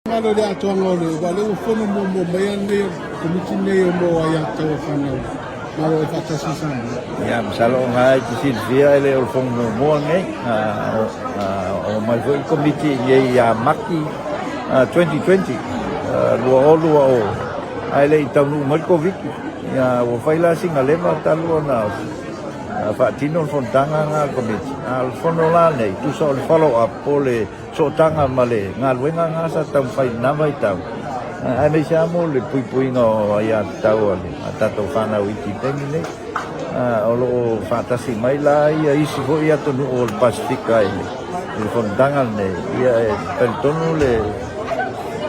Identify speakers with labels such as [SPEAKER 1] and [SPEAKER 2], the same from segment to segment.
[SPEAKER 1] Malo dia atuanga ole, wale ufono mo bayan ne komiti ne mo aiatatau whanau. Malo e whatasisana.
[SPEAKER 2] Ia, masalo ngai ki Silvia ele o fono mo ngai o mai foi komiti ye ia maki 2020 lua o ai le tau mo covid ia o faila singa leva talu na Faamatino fonotaga nga komiti al fono la nei tu so follow up pole so tanga male galuega nga sa tau fai nava i tau ai me siamo le pui no ia tau ale tato fana wiki tengi nei o lo fatasi mai la ia isi fo ia tonu o pasifika le fonotaga nei ia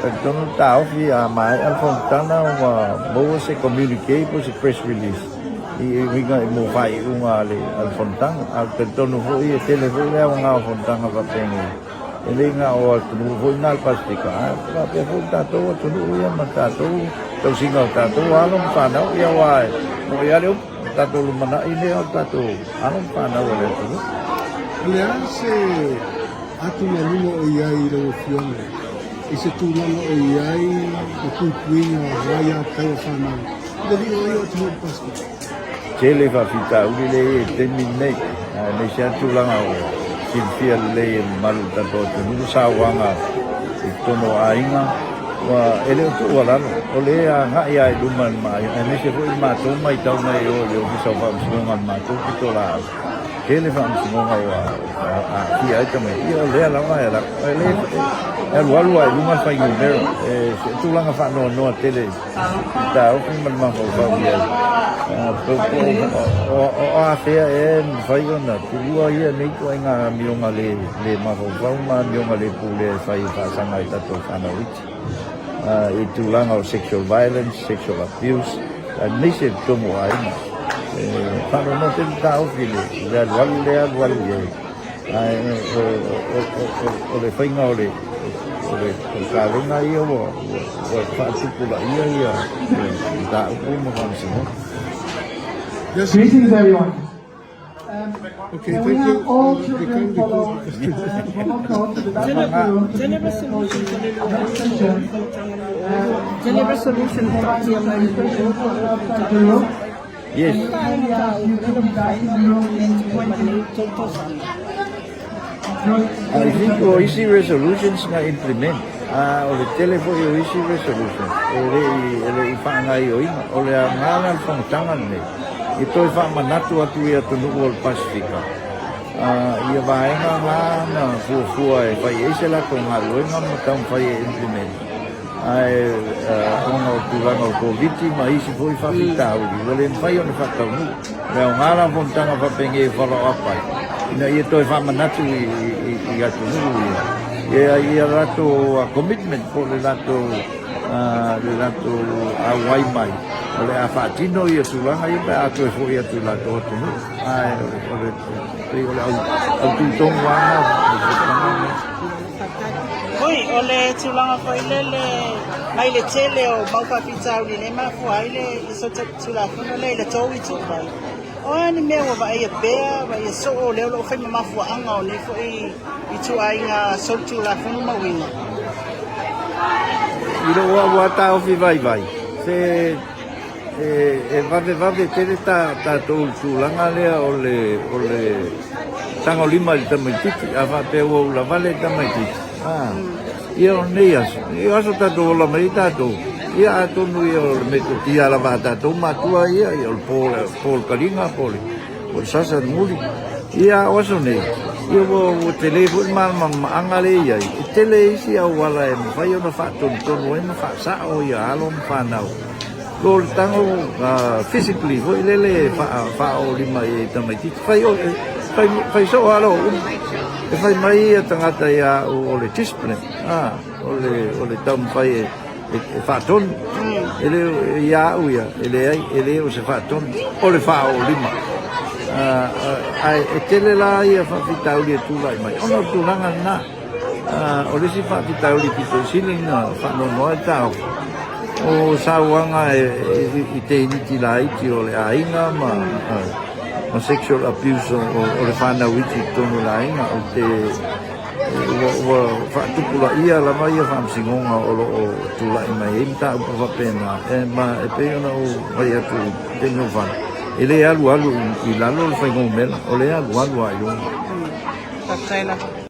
[SPEAKER 2] pertonu tau fi a mai al fonotaga mo se communicate po se press release Iga mo fai unga le al fonotaga al pertonu fo ia telefone le nga fonotaga va pengi ele nga o tunu fo na pasifika va pe fo tato tunu ia ma tato tau singa tato alom pana ia wa mo ia le tato lumana ile o tato alom pana ole tunu
[SPEAKER 1] Le ase atu na limo o iai le fiona. Ise tulanga o iai o kuikuinga aiatatau whanau. Dali o ia tunu pasifika.
[SPEAKER 2] Chele fa fita uli le terminate ne sia tulanga o Silvia le malu tato tunu sawanga tono ainga wa ele tu wala o le nga ia luman mai ne se foi mato mai tau mai o so fa sunga mato pitola chele fa sunga wa ki ai tamai ia le la mai la ele el walu ai luman fa ingero se tulanga fa no tele ta o man ma fa ia o afea fai ona tulua ia nei ko inga mionga le mahova mionga le pule fai fasanga i tato whanauiti i tulanga o sexual violence, sexual abuse nei se tomo aina whano no te tau file le alualu ia o le whainga o le kārenga ia o whaatupula ia ta upu mo Faamasino.
[SPEAKER 1] Yes.
[SPEAKER 3] Greetings, everyone.
[SPEAKER 1] Okay,
[SPEAKER 3] and
[SPEAKER 1] thank
[SPEAKER 3] we
[SPEAKER 1] you.
[SPEAKER 3] have all children follow to the
[SPEAKER 2] Yes. I think o isi resolutions nga implement. O le telefone o isi resolutions. Ele i whaangai o inga. O le ngana fonotaga nei. I toi whaamanatu atu ia tunu o le Pasifika. Ia vaenga ngana fuafua e whai eise la ko ngā luenga ma tau whai e implement. Ai ona o tulanga o Komiti ma isi foi whawhitau. Wale mwhai o ne whakau nu. Leo ngana fonotaga whapenge e follow up ai. Ina ia toi whamanatu i atu nuru ia. Ia rato commitment po le rato awai mai. Ole a Faamatino ia tulanga ia pe atu e fo ia tulato atu nuru. Ai ole au tutongu wana.
[SPEAKER 4] Oi, ole tulanga fo ilele mai le tele o maupapita uli le mafu aile iso tulafono le tau i tupai. Oani mea wa vai a bea, vai a so o leo lo fai mamafu anga o nei fo i tu ainga so tulafono mawinga.
[SPEAKER 2] Iro wa tau fi vai. Se vave tere ta tau tulanga lea o le tango lima le Tamaiti, a vape o la vale Tamaiti. Ia o nei aso. Ia aso tato o la mai tato. Ia atonu ia o le meto tia la va tato matua ia o pol karinga pole. O sasa muri. Ia o aso nei. Ia o telefon ma angale ia. Tele isi au wala e mwhai o na whaatonu e na whaasao ia alo mwhanau. Lo le tango physically, hoi lele whaao lima e Tamaiti. Whai so alo e whai mai a tangata ia o le discipline. O le tau mwhai e whaatonu. Ele ia au ia, ele o se whaatonu. O le whaao lima. E tele la ia whawhitau lia tūlai mai. Ono tūlanga nā. O le si whawhitau lia pito sili na whanonoa e tau. O sauanga i te initi la iti o le ainga ma sexual abuse o le whanau iti tonu la ainga o te faatukula ia lava ia faamasigoga o loo tula'i mai ai mataupu faapena ma e pei ona o mai atu tenofana e lē alualu i lalo le faigoga mela o lē alualu a'ioga
[SPEAKER 4] Tataina.